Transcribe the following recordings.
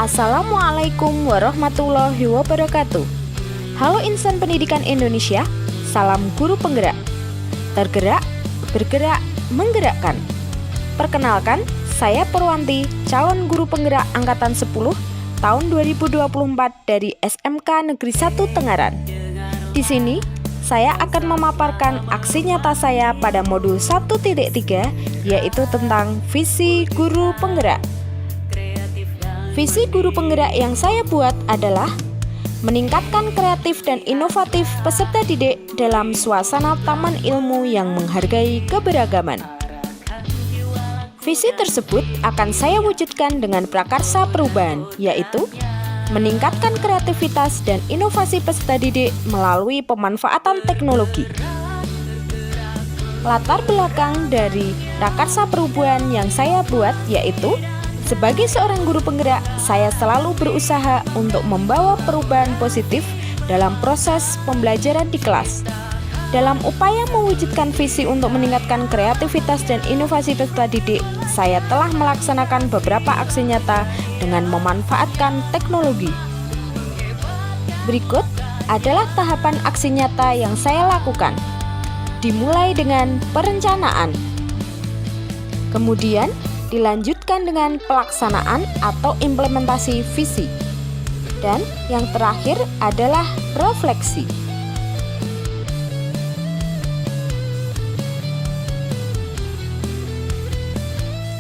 Assalamualaikum warahmatullahi wabarakatuh. Halo insan pendidikan Indonesia, salam guru penggerak. Tergerak, bergerak, menggerakkan. Perkenalkan, saya Purwanti, calon guru penggerak angkatan 10 tahun 2024 dari SMK Negeri 1 Tengaran. Di sini, saya akan memaparkan aksi nyata saya pada modul 1.3, yaitu tentang visi guru penggerak. Visi guru penggerak yang saya buat adalah meningkatkan kreatif dan inovatif peserta didik dalam suasana taman ilmu yang menghargai keberagaman. Visi tersebut akan saya wujudkan dengan prakarsa perubahan, yaitu meningkatkan kreativitas dan inovasi peserta didik melalui pemanfaatan teknologi. Latar belakang dari prakarsa perubahan yang saya buat yaitu sebagai seorang guru penggerak, saya selalu berusaha untuk membawa perubahan positif dalam proses pembelajaran di kelas. Dalam upaya mewujudkan visi untuk meningkatkan kreativitas dan inovasi peserta didik, saya telah melaksanakan beberapa aksi nyata dengan memanfaatkan teknologi. Berikut adalah tahapan aksi nyata yang saya lakukan. Dimulai dengan perencanaan. Kemudian, dilanjutkan dengan pelaksanaan atau implementasi visi. Dan yang terakhir adalah refleksi.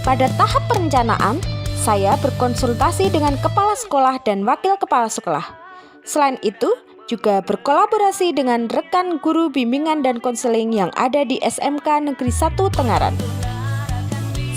Pada tahap perencanaan, saya berkonsultasi dengan kepala sekolah dan wakil kepala sekolah. Selain itu, juga berkolaborasi dengan rekan guru bimbingan dan konseling yang ada di SMK Negeri 1 Tengaran.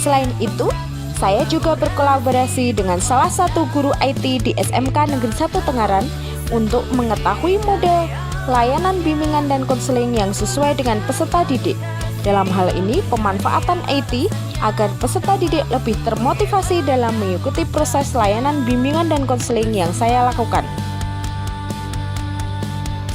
Selain itu, saya juga berkolaborasi dengan salah satu guru IT di SMK Negeri 1 Tengaran untuk mengetahui model layanan bimbingan dan konseling yang sesuai dengan peserta didik. Dalam hal ini, pemanfaatan IT agar peserta didik lebih termotivasi dalam mengikuti proses layanan bimbingan dan konseling yang saya lakukan.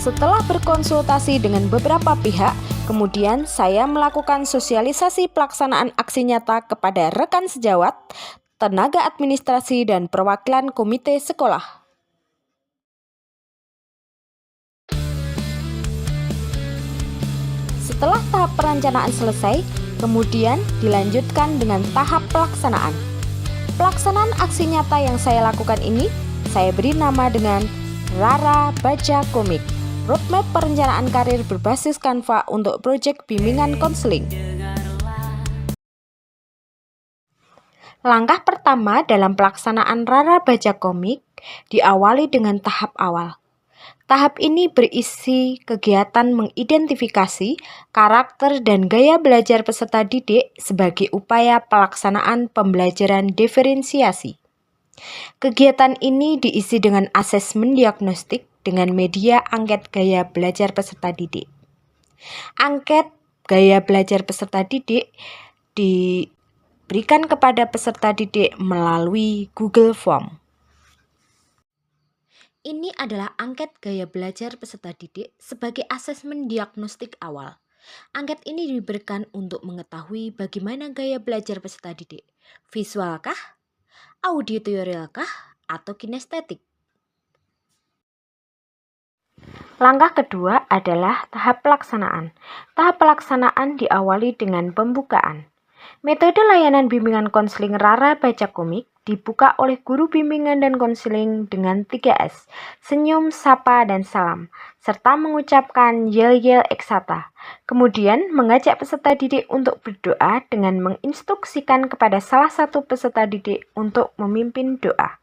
Setelah berkonsultasi dengan beberapa pihak, kemudian saya melakukan sosialisasi pelaksanaan aksi nyata kepada rekan sejawat, tenaga administrasi, dan perwakilan komite sekolah. Setelah tahap perencanaan selesai, kemudian dilanjutkan dengan tahap pelaksanaan. Pelaksanaan aksi nyata yang saya lakukan ini, saya beri nama dengan Rara Baca Komik. Roadmap perencanaan karir berbasis Canva untuk proyek bimbingan konseling. Langkah pertama dalam pelaksanaan Rara Baca Komik diawali dengan tahap awal. Tahap ini berisi kegiatan mengidentifikasi karakter dan gaya belajar peserta didik sebagai upaya pelaksanaan pembelajaran diferensiasi. Kegiatan ini diisi dengan asesmen diagnostik dengan media angket gaya belajar peserta didik. Angket gaya belajar peserta didik diberikan kepada peserta didik melalui Google Form. Ini adalah angket gaya belajar peserta didik sebagai asesmen diagnostik awal. Angket ini diberikan untuk mengetahui bagaimana gaya belajar peserta didik. Visualkah, auditorialkah, atau kinestetik? Langkah kedua adalah tahap pelaksanaan. Tahap pelaksanaan diawali dengan pembukaan. Metode layanan bimbingan konseling Rara Baca Komik dibuka oleh guru bimbingan dan konseling dengan 3S, senyum, sapa, dan salam, serta mengucapkan yel-yel eksata. Kemudian mengajak peserta didik untuk berdoa dengan menginstruksikan kepada salah satu peserta didik untuk memimpin doa.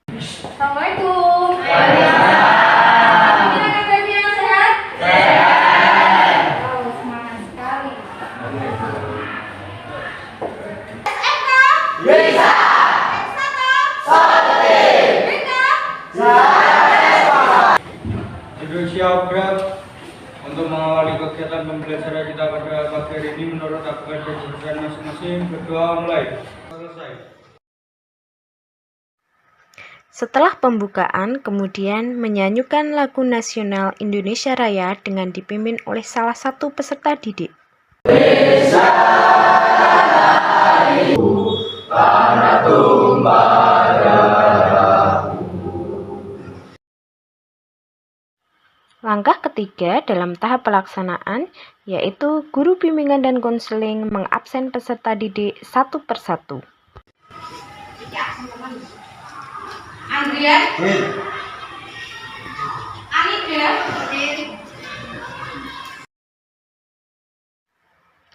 Assalamualaikum. Siap gerak untuk mengawali kegiatan pembelajaran kita pada pagi hari ini. Menurut aturan dan jurusan masing-masing, berdoa mulai. Selesai. Setelah pembukaan, kemudian menyanyikan lagu nasional Indonesia Raya dengan dipimpin oleh salah satu peserta didik. Tanah tumpah darah ketiga dalam tahap pelaksanaan, yaitu guru bimbingan dan konseling mengabsen peserta didik satu persatu.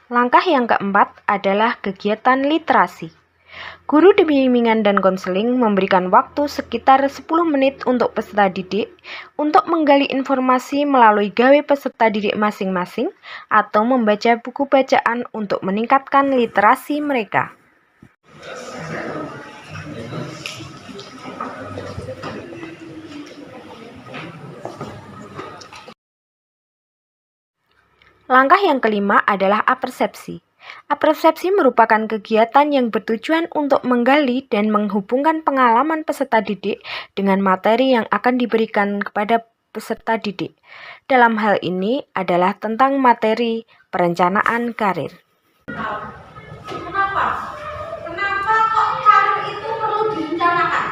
Langkah yang keempat adalah kegiatan literasi. Guru bimbingan dan konseling memberikan waktu sekitar 10 menit untuk peserta didik untuk menggali informasi melalui gawe peserta didik masing-masing atau membaca buku bacaan untuk meningkatkan literasi mereka. Langkah yang kelima adalah apersepsi. Apersepsi merupakan kegiatan yang bertujuan untuk menggali dan menghubungkan pengalaman peserta didik dengan materi yang akan diberikan kepada peserta didik. Dalam hal ini adalah tentang materi perencanaan karir. Kenapa? Kenapa kok karir itu perlu direncanakan?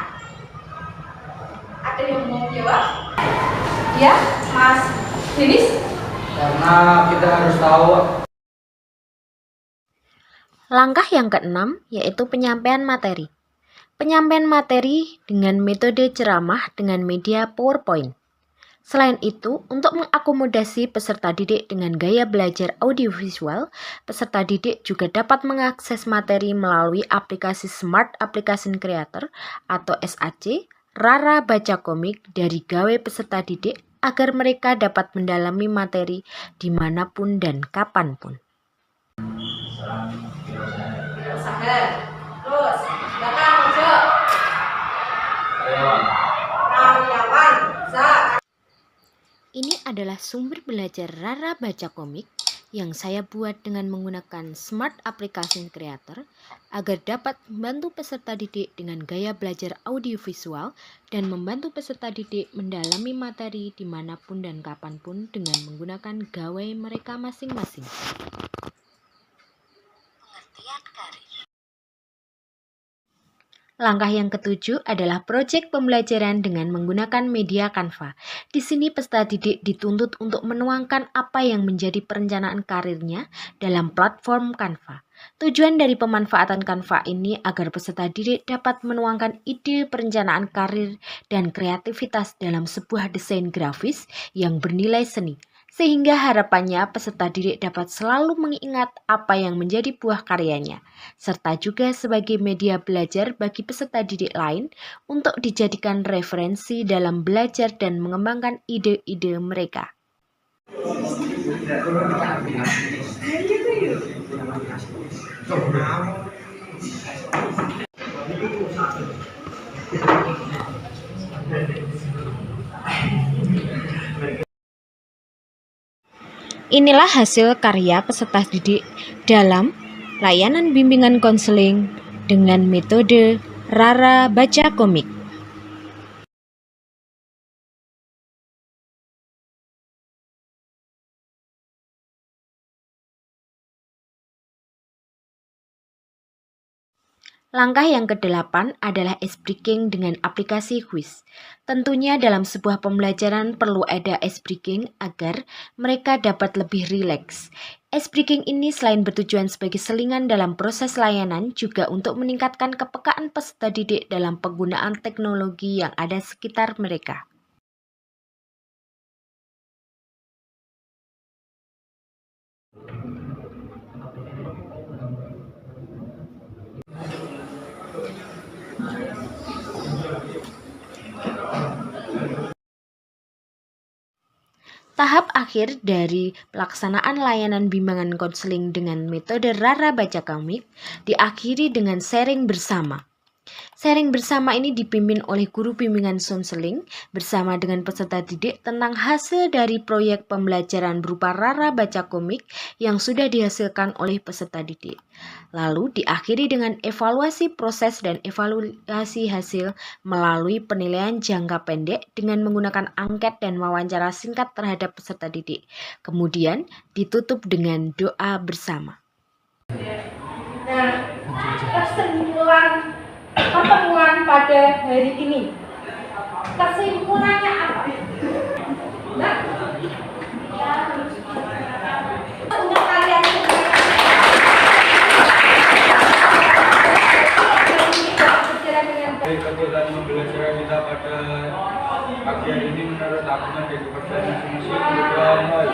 Ada yang mau jawab? Ya, Mas Denis? Karena kita harus tahu. Langkah yang keenam yaitu penyampaian materi. Penyampaian materi dengan metode ceramah dengan media PowerPoint. Selain itu, untuk mengakomodasi peserta didik dengan gaya belajar audiovisual, peserta didik juga dapat mengakses materi melalui aplikasi Smart Application Creator atau SAC, Rara Baca Komik dari gawe peserta didik agar mereka dapat mendalami materi dimanapun dan kapanpun. Terus, belakang masuk. Karyawan, Ini adalah sumber belajar Rara Baca Komik yang saya buat dengan menggunakan Smart Application Creator agar dapat membantu peserta didik dengan gaya belajar audiovisual dan membantu peserta didik mendalami materi dimanapun dan kapanpun dengan menggunakan gawai mereka masing-masing. Langkah yang ketujuh adalah proyek pembelajaran dengan menggunakan media Canva. Di sini peserta didik dituntut untuk menuangkan apa yang menjadi perencanaan karirnya dalam platform Canva. Tujuan dari pemanfaatan Canva ini agar peserta didik dapat menuangkan ide perencanaan karir dan kreativitas dalam sebuah desain grafis yang bernilai seni. Sehingga harapannya peserta didik dapat selalu mengingat apa yang menjadi buah karyanya, serta juga sebagai media belajar bagi peserta didik lain untuk dijadikan referensi dalam belajar dan mengembangkan ide-ide mereka. Inilah hasil karya peserta didik dalam layanan bimbingan konseling dengan metode Rara Baca Komik. Langkah yang ke-8 adalah ice breaking dengan aplikasi quiz. Tentunya dalam sebuah pembelajaran perlu ada ice breaking agar mereka dapat lebih rileks. Ice breaking ini selain bertujuan sebagai selingan dalam proses layanan, juga untuk meningkatkan kepekaan peserta didik dalam penggunaan teknologi yang ada sekitar mereka. Tahap akhir dari pelaksanaan layanan bimbingan konseling dengan metode Rara Baca Komik diakhiri dengan sharing bersama. Sharing bersama ini dipimpin oleh guru bimbingan konseling bersama dengan peserta didik tentang hasil dari proyek pembelajaran berupa Rara Baca Komik yang sudah dihasilkan oleh peserta didik. Lalu diakhiri dengan evaluasi proses dan evaluasi hasil melalui penilaian jangka pendek dengan menggunakan angket dan wawancara singkat terhadap peserta didik. Kemudian ditutup dengan doa bersama. Nah, kesimpulan pertemuan pada hari ini. Kesimpulannya apa? Nah, Untuk kalian Kegiatan pembelajaran kita pada pagi hari ini menurut tabungan dan kepercayaan masing-masing. Berdoa mulai.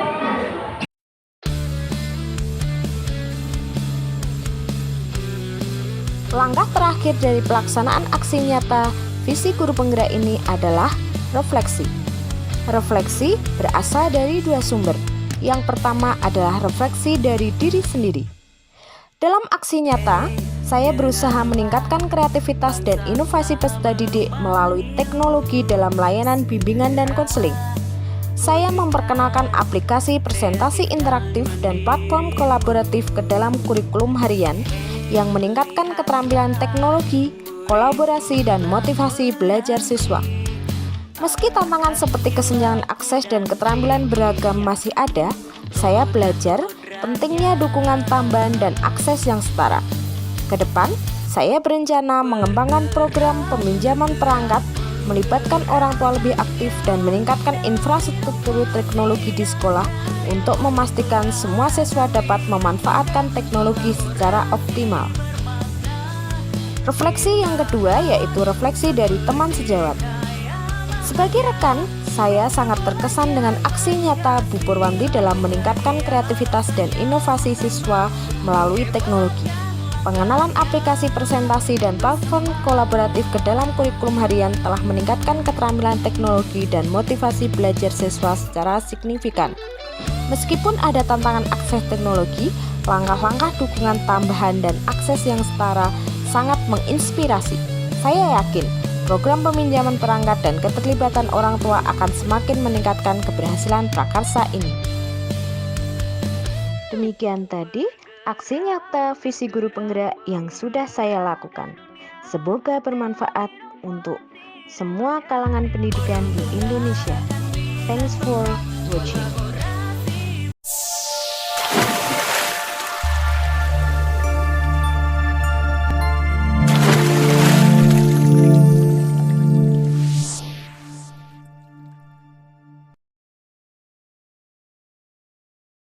Langkah terakhir dari pelaksanaan aksi nyata visi guru penggerak ini adalah refleksi. Refleksi berasal dari dua sumber. Yang pertama adalah refleksi dari diri sendiri. Dalam aksi nyata, saya berusaha meningkatkan kreativitas dan inovasi peserta didik melalui teknologi dalam layanan bimbingan dan konseling. Saya memperkenalkan aplikasi presentasi interaktif dan platform kolaboratif ke dalam kurikulum harian yang meningkatkan keterampilan teknologi, kolaborasi, dan motivasi belajar siswa. Meski tantangan seperti kesenjangan akses dan keterampilan beragam masih ada, saya belajar pentingnya dukungan tambahan dan akses yang setara. Ke depan, saya berencana mengembangkan program peminjaman perangkat, melibatkan orang tua lebih aktif, dan meningkatkan infrastruktur teknologi di sekolah untuk memastikan semua siswa dapat memanfaatkan teknologi secara optimal. Refleksi yang kedua yaitu refleksi dari teman sejawat. Sebagai rekan, saya sangat terkesan dengan aksi nyata Bu Purwanti dalam meningkatkan kreativitas dan inovasi siswa melalui teknologi. Pengenalan aplikasi presentasi dan platform kolaboratif ke dalam kurikulum harian telah meningkatkan keterampilan teknologi dan motivasi belajar siswa secara signifikan. Meskipun ada tantangan akses teknologi, langkah-langkah dukungan tambahan dan akses yang setara sangat menginspirasi. Saya yakin program peminjaman perangkat dan keterlibatan orang tua akan semakin meningkatkan keberhasilan prakarsa ini. Demikian tadi aksi nyata visi guru penggerak yang sudah saya lakukan. Semoga bermanfaat untuk semua kalangan pendidikan di Indonesia. Thanks for watching.